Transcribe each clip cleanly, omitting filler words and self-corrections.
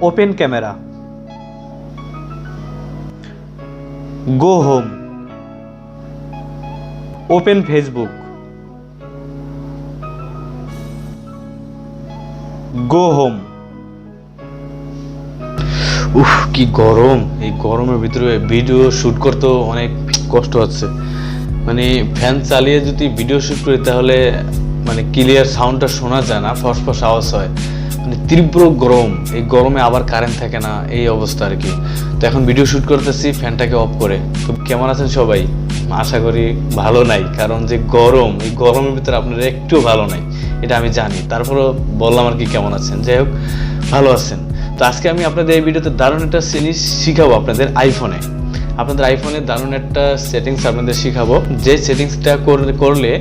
Open camera, go home, open Facebook, go home. কি গরম! এই গরমের ভিতরে ভিডিও শুট করতে অনেক কষ্ট হচ্ছে। মানে ফ্যান চালিয়ে যদি ভিডিও শুট করি তাহলে মানে ক্লিয়ার সাউন্ডটা শোনা যায় না, ফসফস আওয়াজ হয়। মানে তীব্র গরম, এই গরমে আবার কারেন্ট থাকে না, এই অবস্থা আর কি। তো এখন ভিডিও শুট করতেছি ফ্যানটাকে অফ করে। তো কেমন আছেন সবাই? আশা করি ভালো নাই, কারণ যে গরম, এই গরমের ভিতরে আপনারা একটু ভালো নাই, এটা আমি জানি। তারপরও বললাম আর কি কেমন আছেন। যাই হোক, ভালো আছেন। তো আজকে আমি আপনাদের এই ভিডিওতে দারুণ একটা জিনিস শিখাবো আপনাদের আইফোনে দারুণ একটা সেটিংস আপনাদের শিখাবো। যে সেটিংসটা করলে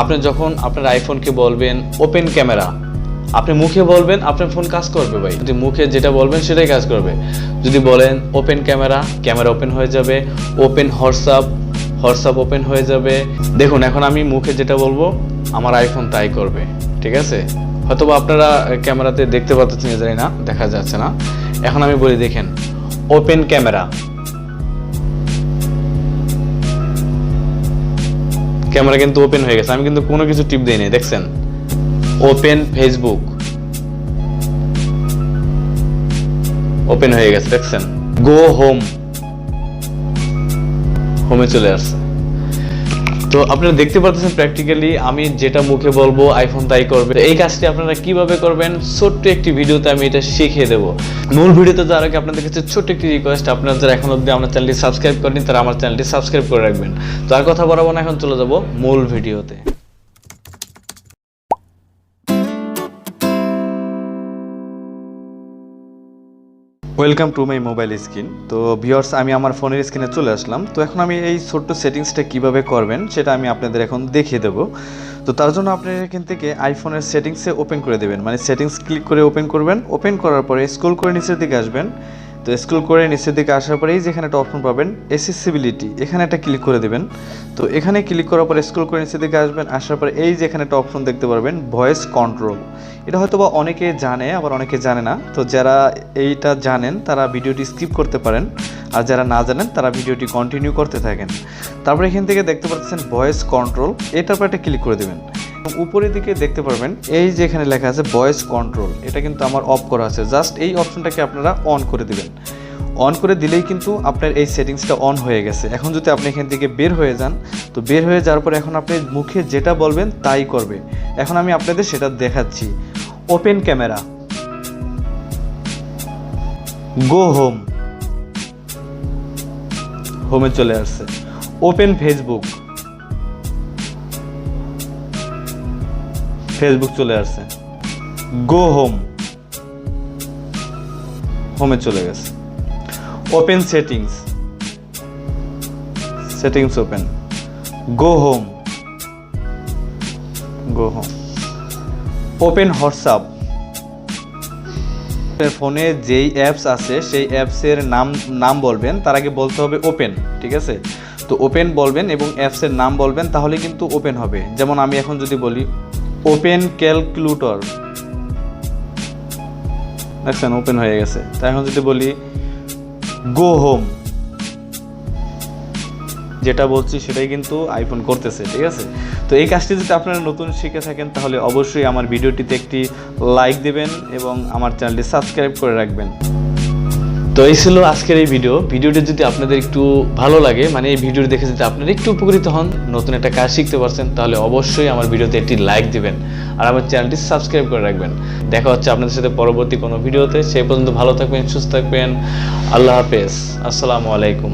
আপনি যখন আপনার আইফোনকে বলবেন ওপেন ক্যামেরা, আপনি মুখে বলবেন আপনার ফোন কাজ করবে ভাই। যদি মুখে যেটা বলবেন সেটাই কাজ করবে। যদি বলেন ওপেন ক্যামেরা, ক্যামেরা ওপেন হয়ে যাবে। ওপেন হোয়াটসঅ্যাপ ওপেন হয়ে যাবে। দেখুন, এখন আমি মুখে যেটা বলবো আমার আইফোন তাই করবে, ঠিক আছে? হয়তোবা আপনারা ক্যামেরাতে দেখতে পাচ্ছেন, জানি না, দেখা যাচ্ছে না। এখন আমি বলি, দেখেন, ওপেন ক্যামেরা, ক্যামেরা কিন্তু ওপেন হয়ে গেছে। আমি কিন্তু কোনো কিছু টিপ দেই নাই, দেখছেন? ওপেন ফেসবুক, ওপেন হয়ে গেছে, দেখছেন? গো হোম, হোমে চলে আসছে। তো আপনারা দেখতে পাচ্ছেন প্র্যাকটিক্যালি আমি যেটা মুখে বলবো আইফোন তাই করবে। এই কাজটি আপনারা কিভাবে করবেন ছোট্ট একটি ভিডিওতে আমি এটা শিখিয়ে দেবো। মূল ভিডিওতে যাওয়ার আগে আপনাদের কাছে ছোট্ট একটি রিকোয়েস্ট, আপনারা যারা এখন অবধি আমার চ্যানেলটি সাবস্ক্রাইব করেনি তারা আমার চ্যানেলটি সাবস্ক্রাইব করে রাখবেন। তো আর কথা বলবো না, এখন চলে যাব মূল ভিডিওতে। Welcome to my mobile screen. তো ভিউয়ার্স, আমি আমার ফোনের স্ক্রিনে চলে আসলাম। তো এখন আমি এই ছোট্ট সেটিংসটা কিভাবে করবেন সেটা আমি আপনাদের এখন দেখিয়ে দেবো। তো তার জন্য আপনারা এখান থেকে আইফোনের সেটিংসে ওপেন করে দেবেন, মানে সেটিংস ক্লিক করে ওপেন করবেন। ওপেন করার পরে স্ক্রল করে নিচের দিকে আসবেন। তো স্ক্রল করে নিচের দিকে আসার পরেই যেখানে একটা অপশন পাবেন অ্যাক্সেসিবিলিটি, এখানে একটা ক্লিক করে দেবেন। তো এখানে ক্লিক করার পরে স্ক্রল করে নিচের দিকে আসবেন। আসার পরে এই যেখানে একটা অপশন দেখতে পারবেন ভয়েস কন্ট্রোল। এটা হয়তো বা অনেকে জানে, আবার অনেকে জানে না। তো যারা এইটা জানেন তারা ভিডিওটি স্কিপ করতে পারেন, আর যারা না জানেন তারা ভিডিওটি কন্টিনিউ করতে থাকেন। তারপরে এখান থেকে দেখতে পাচ্ছেন ভয়েস কন্ট্রোল, এটার পর একটা ক্লিক করে দেবেন। উপরের দিকে দেখতে পারবেন এই যে এখানে লেখা আছে ভয়েস কন্ট্রোল, এটা কিন্তু আমার অফ করা আছে। জাস্ট এই অপশনটাকে আপনারা অন করে দিবেন। অন করে দিলেই কিন্তু আপনার এই সেটিংসটা অন হয়ে গেছে। এখন যদি আপনি এখান থেকে বের হয়ে যান, তো বের হয়ে যাওয়ার পর এখন আপনি মুখে যেটা বলবেন তাই করবে। এখন আমি আপনাদের সেটা দেখাচ্ছি। ওপেন ক্যামেরা, গো হোম, হোমে চলে আসছে। ওপেন ফেসবুক, ফেসবুক চলে আসছে। গো হোম, হোমে চলে গেছে। Open settings, settings open. Go home, go home. Open WhatsApp, ফোনে যেই অ্যাপস আছে সেই অ্যাপসের নাম বলবেন, তার আগে বলতে হবে ওপেন, ঠিক আছে? তো ওপেন বলবেন এবং অ্যাপসের নাম বলবেন, তাহলে কিন্তু ওপেন হবে। যেমন আমি এখন যদি বলি ওপেন ক্যালকুলেটর, দেখছেন ওপেন হয়ে গেছে। তাই এখন যদি বলি গো হোম, যেটা বলছি সেটাই কিন্তু আইফোন করতেছে, ঠিক আছে? তো এই কাজটি যদি আপনারা নতুন শিখে থাকেন তাহলে অবশ্যই আমার ভিডিওটিতে একটি লাইক দেবেন এবং আমার চ্যানেলটি সাবস্ক্রাইব করে রাখবেন। তো এই ছিল আজকের এই ভিডিওটি যদি আপনাদের একটু ভালো লাগে, মানে এই ভিডিওটি দেখে যদি আপনারা একটু উপকৃত হন, নতুন একটা কাজ শিখতে পারছেন, তাহলে অবশ্যই আমার ভিডিওতে একটি লাইক দিবেন আর আমার চ্যানেলটি সাবস্ক্রাইব করে রাখবেন। দেখা হচ্ছে আপনাদের সাথে পরবর্তী কোনো ভিডিওতে। সেই পর্যন্ত ভালো থাকবেন, সুস্থ থাকবেন। আল্লাহ হাফেজ, আসসালামু আলাইকুম।